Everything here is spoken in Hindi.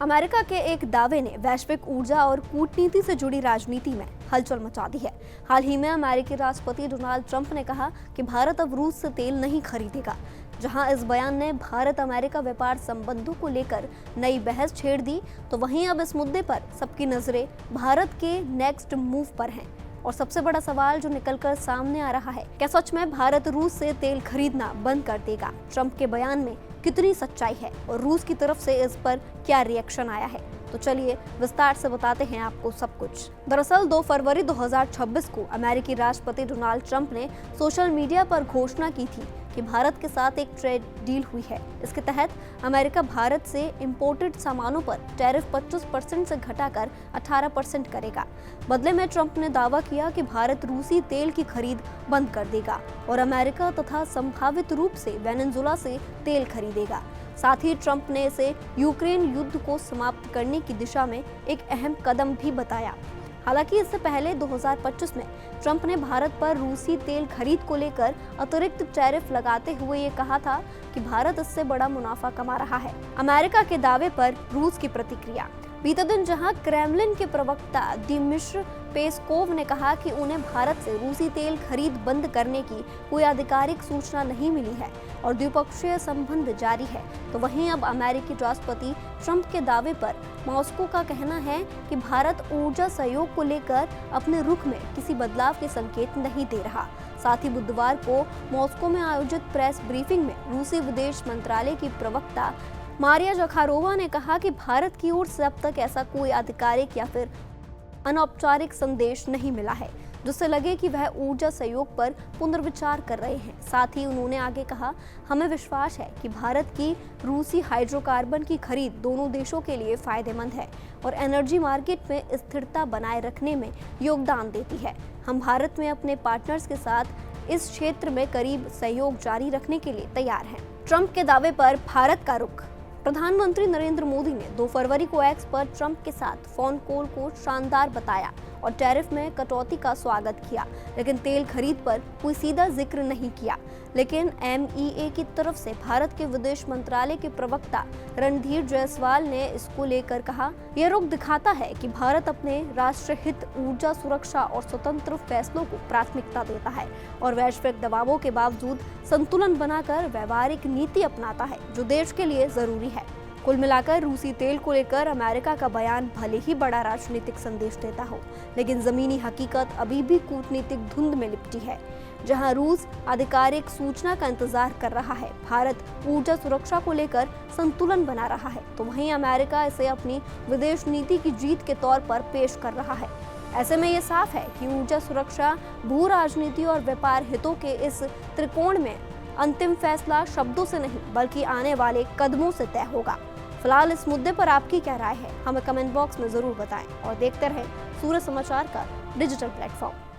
अमेरिका के एक दावे ने वैश्विक ऊर्जा और कूटनीति से जुड़ी राजनीति में हलचल मचा दी है। हाल ही में अमेरिकी राष्ट्रपति डोनाल्ड ट्रंप ने कहा कि भारत अब रूस से तेल नहीं खरीदेगा। जहां इस बयान ने भारत अमेरिका व्यापार संबंधों को लेकर नई बहस छेड़ दी, तो वहीं अब इस मुद्दे पर सबकी नजरें भारत के नेक्स्ट मूव पर हैं। और सबसे बड़ा सवाल जो निकलकर सामने आ रहा है, क्या सच में भारत रूस से तेल खरीदना बंद कर देगा? ट्रंप के बयान में कितनी सच्चाई है और रूस की तरफ से इस पर क्या रिएक्शन आया है? तो चलिए विस्तार से बताते हैं आपको सब कुछ। दरअसल 2 फरवरी 2026 को अमेरिकी राष्ट्रपति डोनाल्ड ट्रंप ने सोशल मीडिया पर घोषणा की थी कि भारत के साथ एक ट्रेड डील हुई है। इसके तहत अमेरिका भारत से इंपोर्टेड सामानों पर टैरिफ 25% से घटाकर 18% करेगा। बदले में ट्रंप ने दावा किया कि भारत रूसी तेल की खरीद बंद कर देगा और अमेरिका तथा संभावित रूप से वेनेजुएला से तेल खरीदेगा। साथ ही ट्रंप ने इसे यूक्रेन युद्ध को समाप्त करने की दिशा में एक अहम कदम भी बताया। हालांकि इससे पहले 2025 में ट्रंप ने भारत पर रूसी तेल खरीद को लेकर अतिरिक्त टैरिफ लगाते हुए ये कहा था कि भारत इससे बड़ा मुनाफा कमा रहा है। अमेरिका के दावे पर रूस की प्रतिक्रिया। बीते दिन जहां क्रेमलिन के प्रवक्ता दिमित्र पेस्कोव ने कहा कि उन्हें भारत से रूसी तेल खरीद बंद करने की कोई आधिकारिक सूचना नहीं मिली है और द्विपक्षीय संबंध जारी है, तो वहीं अब अमेरिकी राष्ट्रपति ट्रंप के दावे पर मॉस्को का कहना है कि भारत ऊर्जा सहयोग को लेकर अपने रुख में किसी बदलाव के संकेत नहीं दे रहा। साथ ही बुधवार को मॉस्को में आयोजित प्रेस ब्रीफिंग में रूसी विदेश मंत्रालय की प्रवक्ता मारिया ज़खारोवा ने कहा कि भारत की ओर से अब तक ऐसा कोई आधिकारिक या फिर अनौपचारिक संदेश नहीं मिला है जिससे लगे कि वह ऊर्जा सहयोग पर पुनर्विचार कर रहे हैं। साथ ही उन्होंने आगे कहा, हमें विश्वास है कि भारत की रूसी हाइड्रोकार्बन की खरीद दोनों देशों के लिए फायदेमंद है और एनर्जी मार्केट में स्थिरता बनाए रखने में योगदान देती है। हम भारत में अपने पार्टनर्स के साथ इस क्षेत्र में करीब सहयोग जारी रखने के लिए तैयार हैं। ट्रंप के दावे पर भारत का रुख। प्रधानमंत्री नरेंद्र मोदी ने 2 फरवरी को एक्स पर ट्रंप के साथ फोन कॉल को शानदार बताया और टैरिफ में कटौती का स्वागत किया, लेकिन तेल खरीद पर कोई सीधा जिक्र नहीं किया। लेकिन एमईए की तरफ से भारत के विदेश मंत्रालय के प्रवक्ता रणधीर जायसवाल ने इसको लेकर कहा, यह रुख दिखाता है कि भारत अपने राष्ट्र हित, ऊर्जा सुरक्षा और स्वतंत्र फैसलों को प्राथमिकता देता है और वैश्विक दबावों के बावजूद संतुलन बनाकर व्यवहारिक नीति अपनाता है जो देश के लिए जरूरी है। कुल मिलाकर रूसी तेल को लेकर अमेरिका का बयान भले ही बड़ा राजनीतिक संदेश देता हो, लेकिन जमीनी हकीकत अभी भी कूटनीतिक धुंध में लिपटी है। जहां रूस आधिकारिक सूचना का इंतजार कर रहा है, भारत ऊर्जा सुरक्षा को लेकर संतुलन बना रहा है, तो वहीं अमेरिका इसे अपनी विदेश नीति की जीत के तौर पर पेश कर रहा है। ऐसे में ये साफ है कि ऊर्जा सुरक्षा, भू राजनीति और व्यापार हितों के इस त्रिकोण में अंतिम फैसला शब्दों से नहीं बल्कि आने वाले कदमों से तय होगा। फिलहाल इस मुद्दे पर आपकी क्या राय है, हमें कमेंट बॉक्स में जरूर बताएं और देखते रहें सूर्य समाचार का डिजिटल प्लेटफॉर्म।